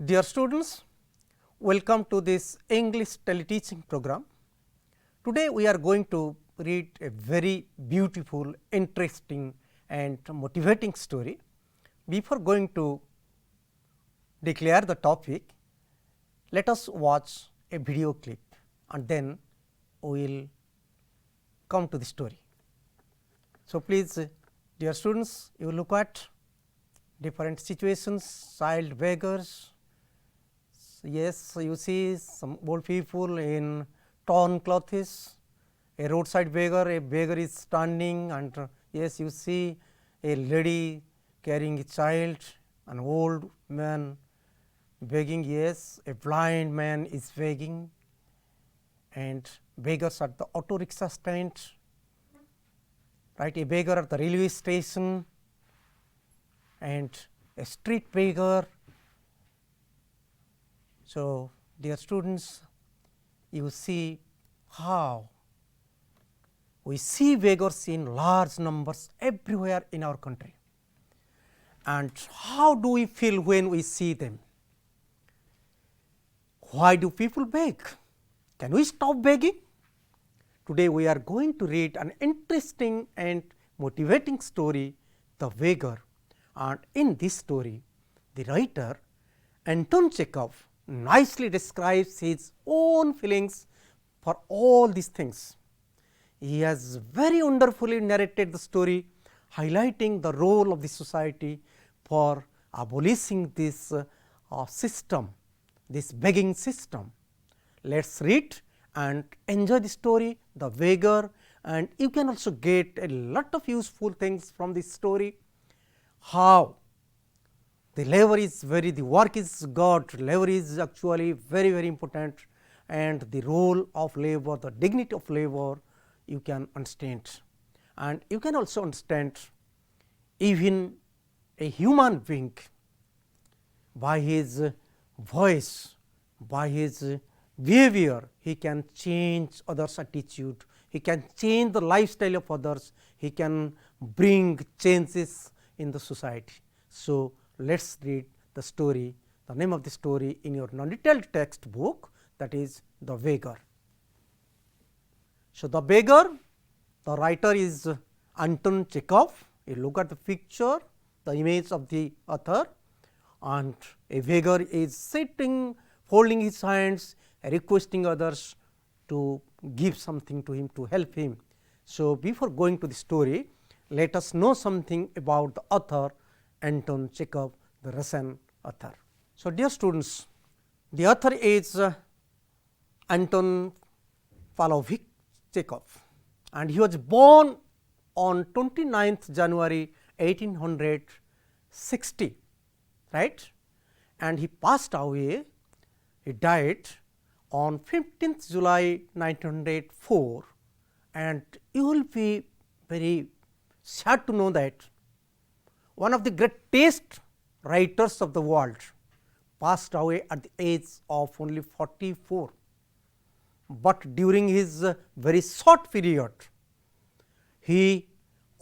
Dear students, welcome to this English teleteaching program. Today we are going to read a very beautiful, interesting and motivating story. Before going to declare the topic, let us watch a video clip and then we will come to the story. So, please dear students, you look at different situations, child beggars. Yes, you see some old people in torn clothes, a roadside beggar, a beggar is standing and yes, you see a lady carrying a child, an old man begging, yes, a blind man is begging and beggars at the auto rickshaw stand, right, a beggar at the railway station and a street beggar. So, dear students, you see how we see beggars in large numbers everywhere in our country, and how do we feel when we see them? Why do people beg? Can we stop begging? Today we are going to read an interesting and motivating story, The Beggar, and in this story the writer Anton Chekhov nicely describes his own feelings for all these things. He has very wonderfully narrated the story, highlighting the role of the society for abolishing this system, this begging system. Let us read and enjoy the story, The Beggar, and you can also get a lot of useful things from this story. How the labor is the work is God, labor is actually very important, and the role of labor, the dignity of labor you can understand, and you can also understand even a human being by his voice, by his behavior, he can change others' attitude, he can change the lifestyle of others, he can bring changes in the society. So, let us read the story, the name of the story in your non-detailed textbook, that is The Beggar. So, The Beggar, the writer is Anton Chekhov. You look at the picture, the image of the author, and a beggar is sitting, folding his hands, requesting others to give something to him, to help him. So, before going to the story, let us know something about the author Anton Chekhov, the Russian author. So, dear students, the author is Anton Pavlovich Chekhov, and he was born on 29th January 1860, right, and he passed away, he died on 15th July 1904, and you will be very sad to know that one of the greatest writers of the world passed away at the age of only 44, but during his very short period he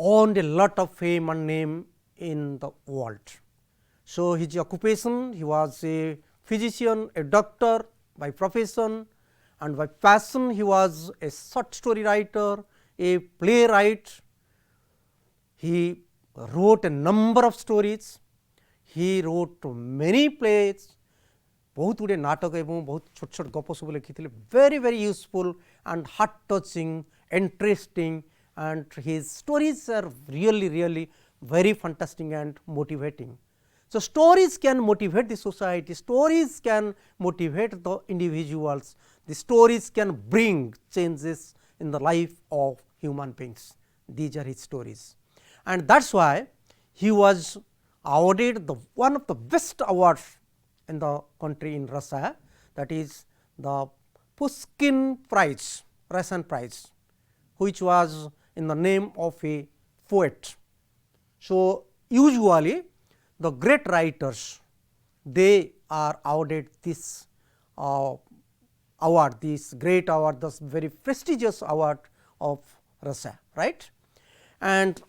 earned a lot of fame and name in the world. So, his occupation, he was a physician, a doctor by profession, and by passion he was a short story writer, a playwright. He wrote a number of stories, he wrote many plays, बहुत गुड़े नाटक एवं बहुत छोट छोट गप सब लिखिथिले, very useful and heart touching, interesting, and his stories are really very fantastic and motivating. So, stories can motivate the society, stories can motivate the individuals, the stories can bring changes in the life of human beings. These are his stories, and that is why he was awarded the one of the best awards in the country in Russia, that is the Pushkin Prize, Russian prize, which was in the name of a poet. So, usually the great writers, they are awarded this award, this great award, this very prestigious award of Russia, right. And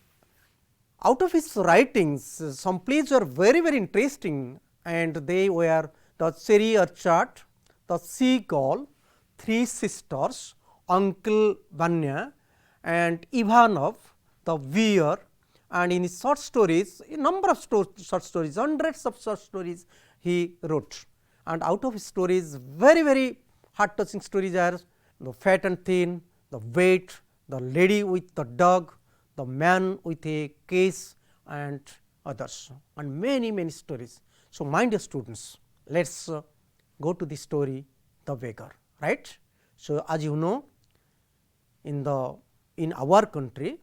out of his writings, some plays were very interesting, and they were the cherry orchard, the seagull, three sisters, Uncle Vanya and Ivanov, the bear, and in his short stories, a number of short stories, hundreds of short stories he wrote. And out of his stories, very heart touching stories are the fat and thin, the weight, the lady with the dog, the man with a case and others, and many stories. So, my dear students, let us go to the story The Beggar, right. So, as you know, in our country,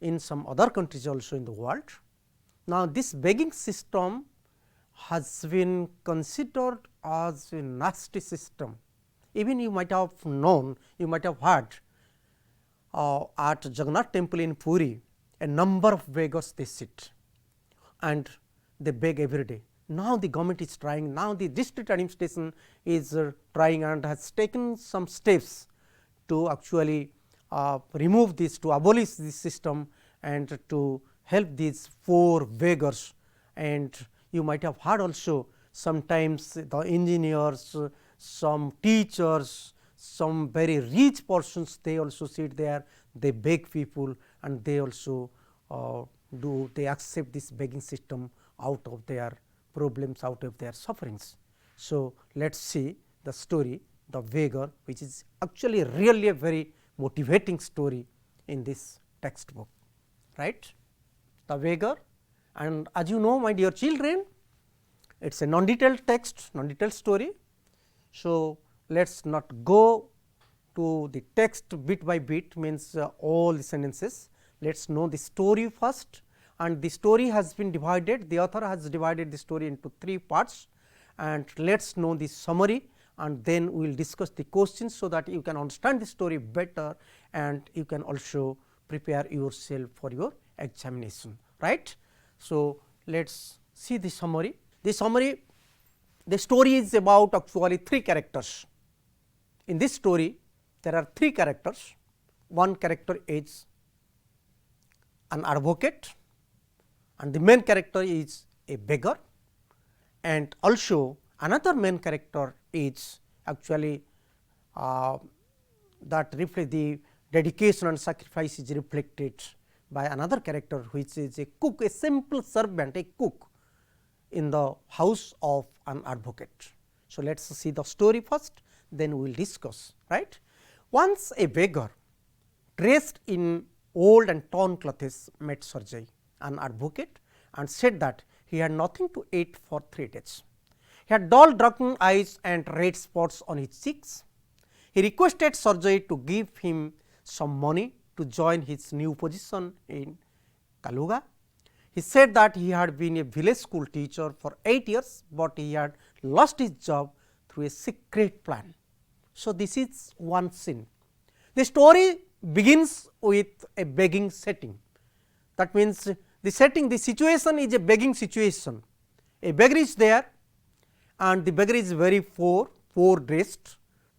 in some other countries also in the world, now this begging system has been considered as a nasty system. Even you might have known, you might have heard at Jagannath temple in Puri, a number of beggars they sit and they beg every day. Now, the government is trying, now the district administration is trying and has taken some steps to actually remove this, to abolish this system and to help these poor beggars. And you might have heard also, sometimes the engineers, some teachers, some very rich persons, they also sit there, they beg people and they also they accept this begging system out of their problems, out of their sufferings. So, let us see the story The Beggar, which is actually really a very motivating story in this textbook, right. The Beggar, and as you know, my dear children, it is a non-detailed text, non-detailed story. So, let us not go to the text bit by bit, means all the sentences. Let us know the story first, and the story has been divided, the author has divided the story into 3 parts, and let us know the summary, and then we will discuss the questions, so that you can understand the story better and you can also prepare yourself for your examination, right. So, let us see the summary. The summary, the story is about actually 3 characters. In this story, there are 3 characters. One character is an advocate, and the main character is a beggar, and also another main character is actually that reflect the dedication and sacrifice is reflected by another character, which is a cook, a simple servant, a cook in the house of an advocate. So, let us see the story first, then we will discuss, right. Once a beggar dressed in old and torn clothes met Sarjai, an advocate, and said that he had nothing to eat for 3 days. He had dull drunken eyes and red spots on his cheeks. He requested Sarjai to give him some money to join his new position in Kaluga. He said that he had been a village school teacher for 8 years, but he had lost his job through a secret plan. So, this is one scene. The story begins with a begging setting. That means, the setting, the situation is a begging situation. A beggar is there and the beggar is very poor dressed,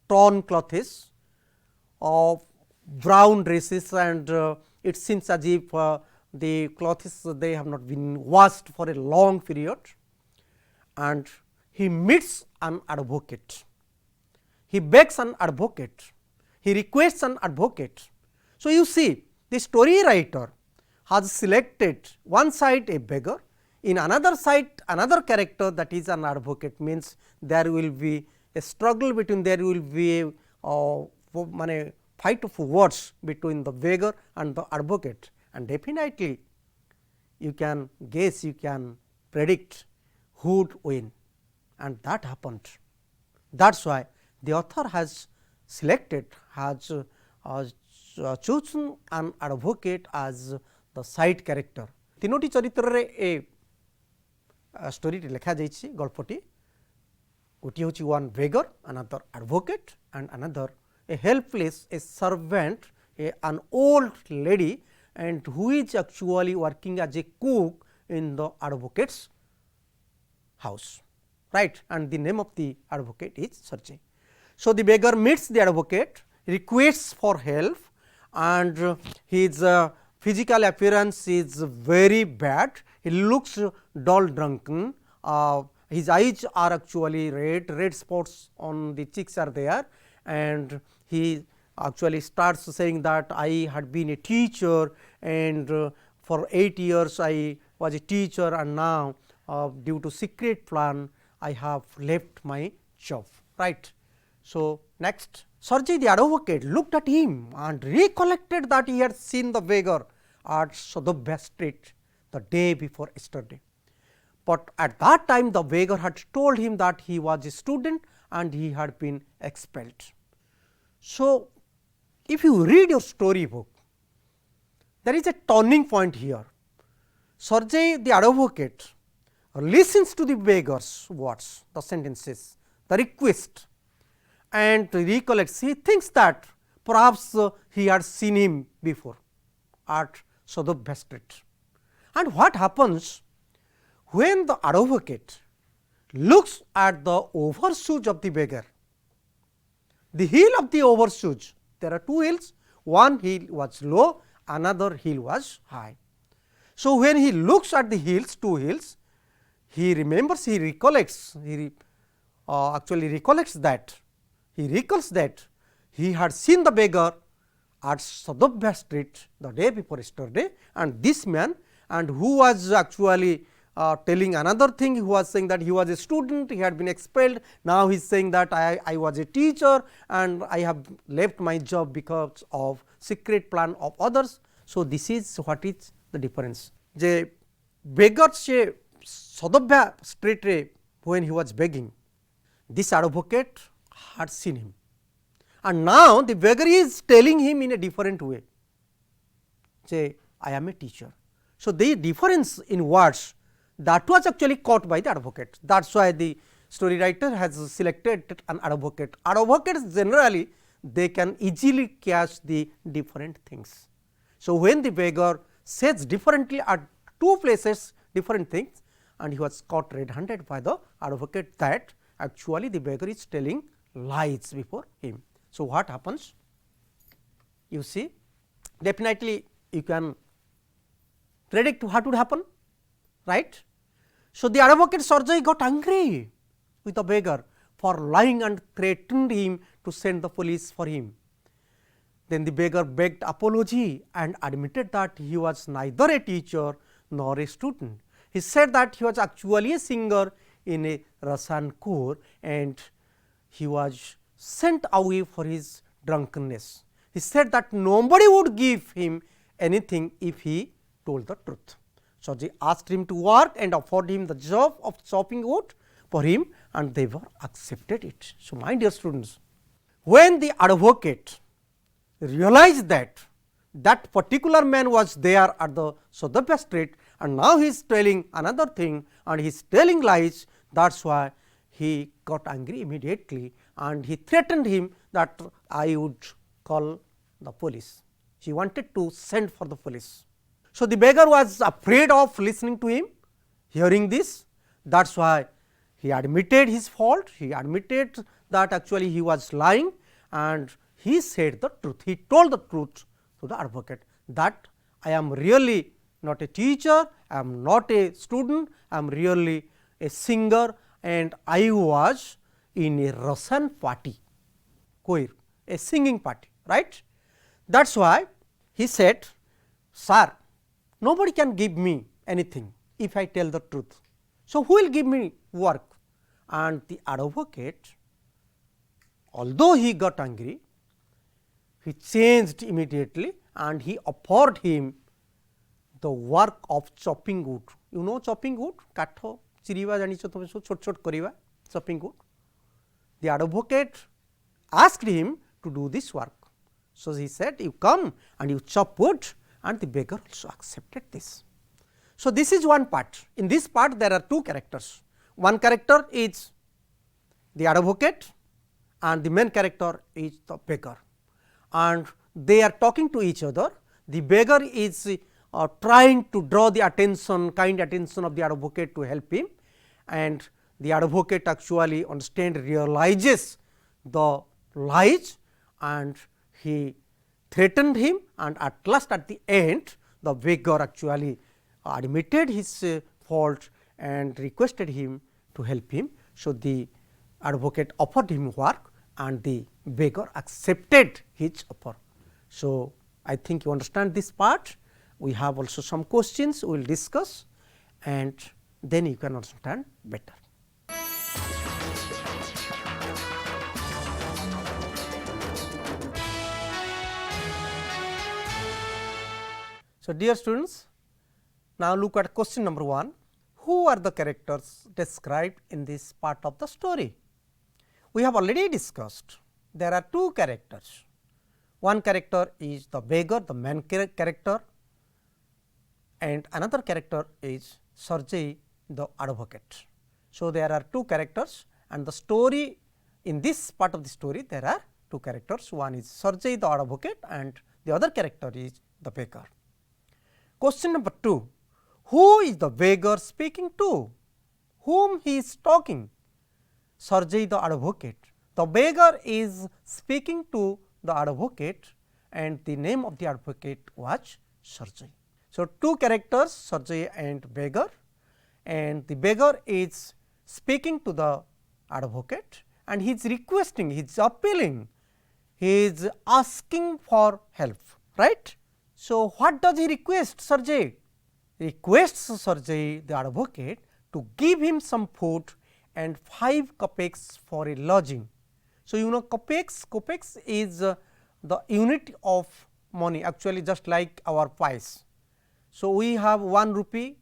torn clothes of brown dresses, and it seems as if the clothes they have not been washed for a long period, and he meets an advocate. He begs an advocate, he requests an advocate. So, you see, the story writer has selected one side a beggar, in another side another character, that is an advocate, means there will be a struggle between, there will be a fight of words between the beggar and the advocate, and definitely you can guess, you can predict who would win, and that happened. That is why the author has selected, has chosen an advocate as the side character. तीनोटी चरित्र रे a story लिखा जाइछि गल्पटी गोटी होछि one beggar, another advocate and another a helpless, a servant, an old lady, and who is actually working as a cook in the advocate's house, right, and the name of the advocate is Sarjai. So, the beggar meets the advocate, requests for help, and his physical appearance is very bad. He looks dull drunken, his eyes are actually red spots on the cheeks are there, and he actually starts saying that I had been a teacher, and for 8 years I was a teacher, and now due to secret plan I have left my job, right. So, next Sergey the advocate looked at him and recollected that he had seen the beggar at Sadovya Street the day before yesterday. But at that time the beggar had told him that he was a student and he had been expelled. So, if you read your storybook, there is a turning point here. Sergey the advocate listens to the beggar's words, the sentences, the request, and recollects. He thinks that perhaps he had seen him before at Sadovya Street. And what happens when the advocate looks at the overshoes of the beggar? The heel of the overshoes, there are two heels, one heel was low, another heel was high. So, when he looks at the heels, two heels, he remembers, he recollects, he actually recollects that, he recalls that he had seen the beggar at Sadovya Street the day before yesterday, and this man, and who was actually telling another thing, who was saying that he was a student, he had been expelled, now he is saying that I was a teacher and I have left my job because of secret plan of others. So, this is what is the difference. The beggar se Sadovya Street re when he was begging, this advocate had seen him, and now the beggar is telling him in a different way, say I am a teacher. So, the difference in words that was actually caught by the advocate. That is why the story writer has selected an advocate. Advocates generally they can easily catch the different things. So, when the beggar says differently at two places different things, and he was caught red handed by the advocate that actually the beggar is telling lies before him. So, what happens? You see, definitely you can predict what would happen, right. So, the advocate Sergey got angry with the beggar for lying and threatened him to send the police for him. Then the beggar begged apology and admitted that he was neither a teacher nor a student. He said that he was actually a singer in a Russian choir and he was sent away for his drunkenness. He said that nobody would give him anything if he told the truth. So, they asked him to work and offered him the job of chopping wood for him, and they were accepted it. So, my dear students, when the advocate realized that that particular man was there at the Sadovya Street, and now he is telling another thing and he is telling lies, that is why he got angry immediately and he threatened him that I would call the police. He wanted to send for the police. So, the beggar was afraid of listening to him, hearing this, that is why he admitted his fault, he admitted that actually he was lying and he said the truth, he told the truth to the advocate that I am really not a teacher, I am not a student, I am really a singer and I was in a Russian party, choir, a singing party, right. That is why he said, sir, nobody can give me anything if I tell the truth. So, who will give me work? And the advocate, although he got angry, he changed immediately and he offered him the work of chopping wood. You know chopping wood? Katho, chiriba janicho tome so chot chot kariba, chopping wood. The advocate asked him to do this work. So, he said, you come and you chop wood, and the beggar also accepted this. So, this is one part. In this part there are two characters. One character is the advocate and the main character is the beggar, and they are talking to each other. The beggar is trying to draw the attention, kind attention of the advocate to help him, and the advocate actually realizes the lies and he threatened him, and at last at the end the beggar actually admitted his fault and requested him to help him. So, the advocate offered him work and the beggar accepted his offer. So, I think you understand this part. We have also some questions we will discuss and then you can understand better. So, dear students, now look at question number 1. Who are the characters described in this part of the story? We have already discussed there are 2 characters. One character is the beggar, the main character, and another character is Sergey, the advocate. So, there are 2 characters and the story in this part of the story there are 2 characters. One is Sergey, the advocate, and the other character is the beggar. Question number 2. Who is the beggar speaking to? Whom he is talking? Sergey, the advocate. The beggar is speaking to the advocate and the name of the advocate was Sergey. So, 2 characters Sergey and beggar, and the beggar is speaking to the advocate and he is requesting, he is appealing, he is asking for help, right. So, what does he request Sergey? Requests Sergey, the advocate, to give him some food and 5 kopecks for a lodging. So, you know kopecks is the unit of money, actually just like our pice. So, we have 1 rupee,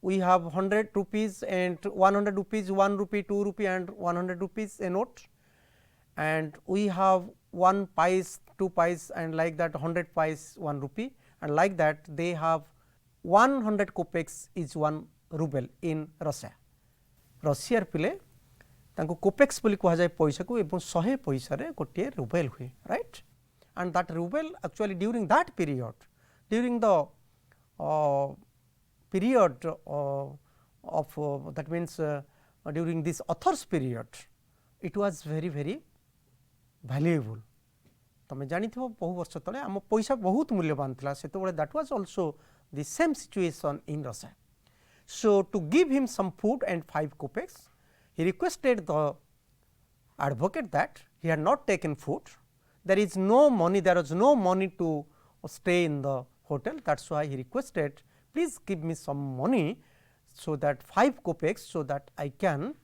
we have 100 rupees and 100 rupees, 1 rupee, 2 rupee and 100 rupees a note, and we have 1 pice, 2 pice and like that 100 pice 1 rupee, and like that they have 100 kopecks is 1 ruble in Russia. रशियार पिले तांको कोपेक्स बोली कहा जाए पैसा को एवं 100 पैसा रे गोटे रुबेल हुए, right. And that Rubel actually during that period, during the period of that means during this author's period, it was very valuable. तमे जानी थो बहु वर्ष तले आम पैसा बहुत मूल्यवान थिला से तो that was also the same situation in Russia. So, to give him some food and 5 kopecks, he requested the advocate that he had not taken food, there is no money, there was no money to stay in the hotel, that is why he requested, please give me some money, so that 5 kopecks, so that I can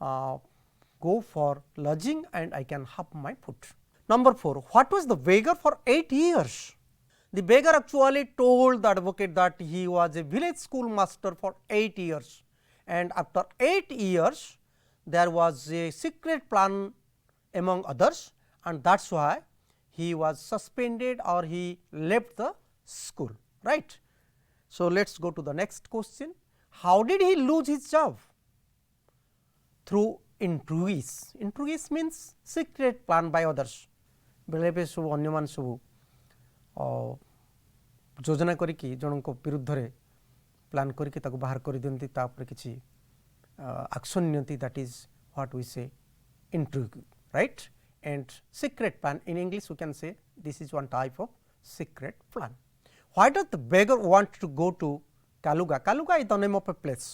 go for lodging and I can have my food. Number 4, what was the beggar for 8 years? The beggar actually told the advocate that he was a village schoolmaster for 8 years, and after 8 years there was a secret plan among others, and that is why he was suspended or he left the school, right. So, let us go to the next question. How did he lose his job? Through intrigues. Intrigues means secret plan by others. बेले बे सब अन्य मान सब योजना करिकी जन को विरुद्ध रे प्लान करिकी ताको बाहर कर दियंती तापर किछि एक्शन नियंती, that is what we say intrigue, right. And secret plan in English we can say this is one type of secret plan. Why does the beggar want to go to Kaluga? Kaluga is the name of a place.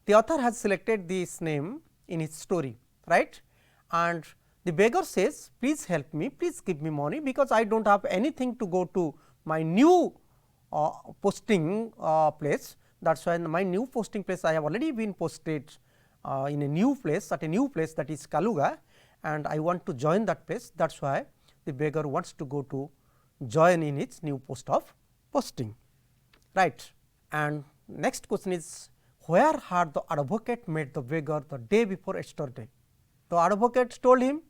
The author has selected this name in his story, right, and the beggar says, please help me, please give me money, because I do not have anything to go to my new posting place. That is why in my new posting place I have already been posted in a new place, at a new place, that is Kaluga, and I want to join that place. That is why the beggar wants to go to join in its new post of posting, right. And next question is, where had the advocate met the beggar the day before yesterday? The advocate told him,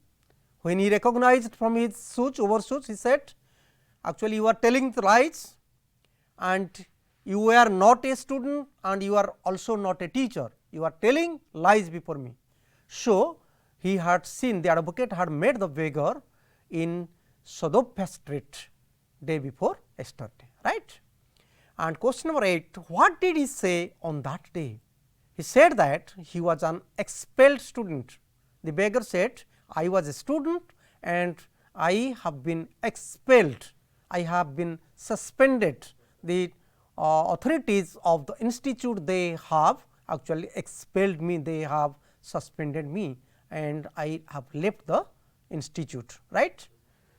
when he recognized from his shoes, overshoes, he said, actually you are telling the lies and you were not a student and you are also not a teacher, you are telling lies before me. So, he had seen, the advocate had met the beggar in Sadovya street day before yesterday, right. And question number 8, what did he say on that day? He said that he was an expelled student. The beggar said, I was a student and I have been expelled, I have been suspended. The authorities of the institute, they have actually expelled me, they have suspended me, and I have left the institute, right.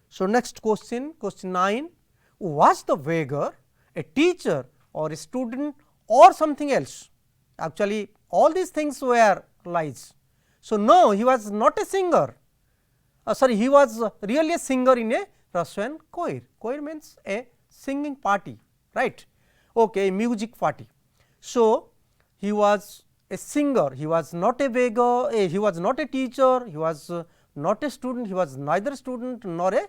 So, next question, question 9, was the beggar a teacher or a student or something else? Actually, all these things were lies. So, no, he was not a singer, sorry, he was really a singer in a Russian choir. Choir means a singing party, right, okay, a music party. So, he was a singer, he was not a beggar, he was not a teacher, he was not a student, he was neither a student nor a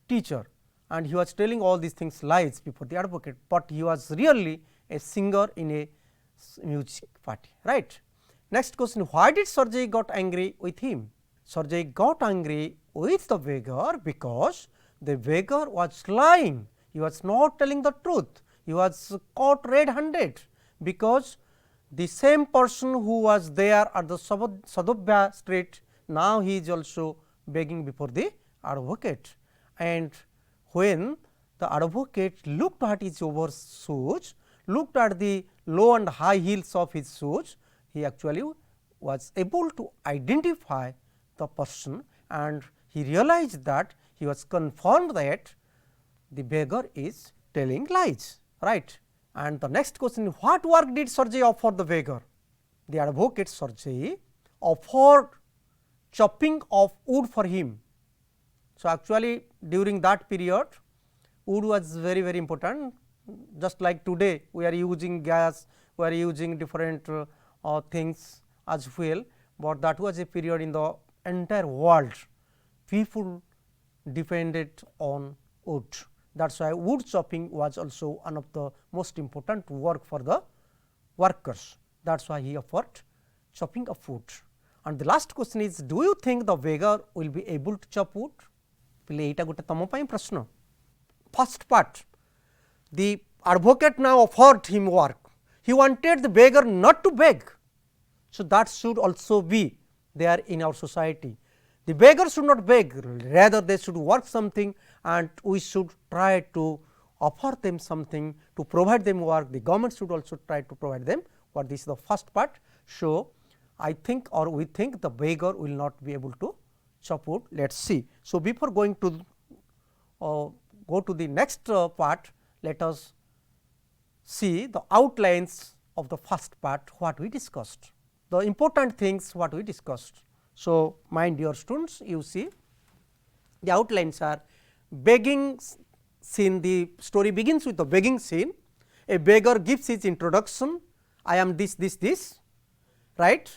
teacher, and he was telling all these things lies before the advocate, but he was really a singer in a music party, right. Next question, why did Sergei got angry with him? Sergei got angry with the beggar because the beggar was lying, he was not telling the truth, he was caught red handed, because the same person who was there at the Sadobya street, now he is also begging before the advocate. And when the advocate looked at his overshoes, looked at the low and high heels of his shoes, he actually was able to identify the person, and he realized that he was confirmed that the beggar is telling lies, right. And the next question, what work did Sergei offer the beggar? The advocate Sergei offered chopping of wood for him. So, actually during that period wood was very important, just like today we are using gas, we are using different things as fuel, but that was a period in the entire world people depended on wood. That is why wood chopping was also one of the most important work for the workers. That is why he offered chopping of wood. And the last question is, do you think the beggar will be able to chop wood? ଏଇଟା ଗୋଟେ ତମ ପାଇଁ ପ୍ରଶ୍ନ. First part, the advocate now offered him work. He wanted the beggar not to beg. So, that should also be there in our society. The beggar should not beg, rather they should work something, and we should try to offer them something to provide them work. The government should also try to provide them work. This is the first part. So, I think or we think the beggar will not be able to chop wood. Let us see. So, before going to go to the next part, let us see the outlines of the first part, what we discussed, the important things what we discussed. So, my dear students, you see the outlines are begging scene. The story begins with the begging scene. A beggar gives his introduction, I am this, right,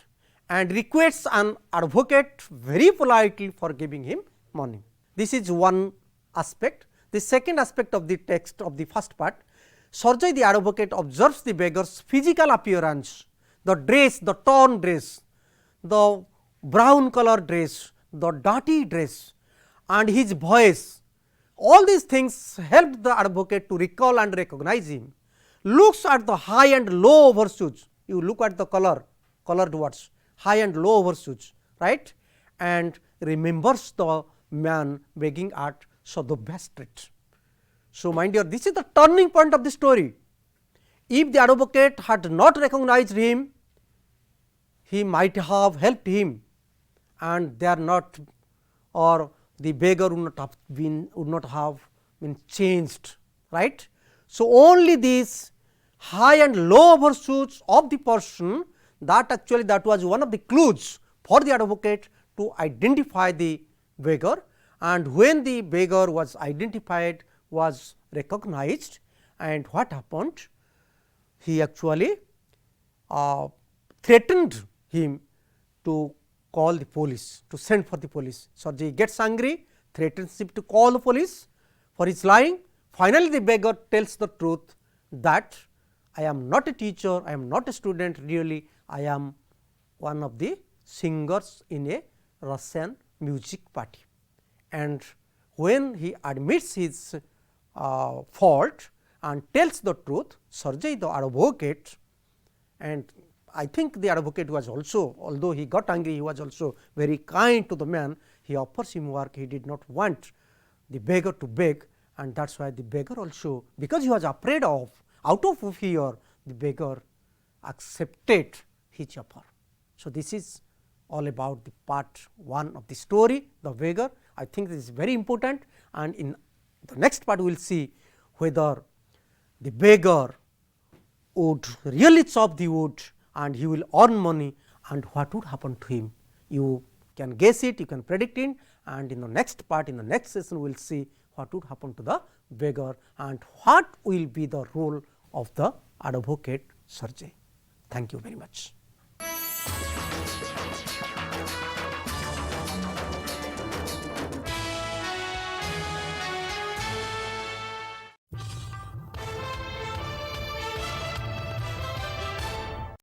and requests an advocate very politely for giving him money. This is one aspect. The second aspect of the text of the first part, Sergei the advocate observes the beggar's physical appearance, the dress, the torn dress, the brown color dress, the dirty dress, and his voice. All these things helped the advocate to recall and recognize him. Looks at the high and low overshoes, you look at the colored words, high and low overshoes, right, and remembers the man begging at Sadobya street. So, my dear, this is the turning point of the story. If the advocate had not recognized him, he might have helped him, and they are not, or the beggar would not have been changed, right. So, only these high and low overshoes of the person, that actually that was one of the clues for the advocate to identify the beggar, and when the beggar was identified, was recognized, and what happened? He actually threatened him to call the police, to send for the police. Sergei gets angry, threatens him to call the police for his lying. Finally, the beggar tells the truth that I am not a teacher, I am not a student, really I am one of the singers in a Russian music party. And when he admits his fault and tells the truth, Sergei the advocate, and I think the advocate was also, although he got angry, he was also very kind to the man. He offers him work, he did not want the beggar to beg, and that is why the beggar also, because he was afraid of, out of fear, the beggar accepted his offer. So, this is all about the part 1 of the story, the beggar. I think this is very important, and in the next part we will see whether the beggar would really chop the wood and he will earn money, and what would happen to him. You can guess it, you can predict it, and in the next part, in the next session we will see what would happen to the beggar and what will be the role of the advocate Sergey. Thank you very much.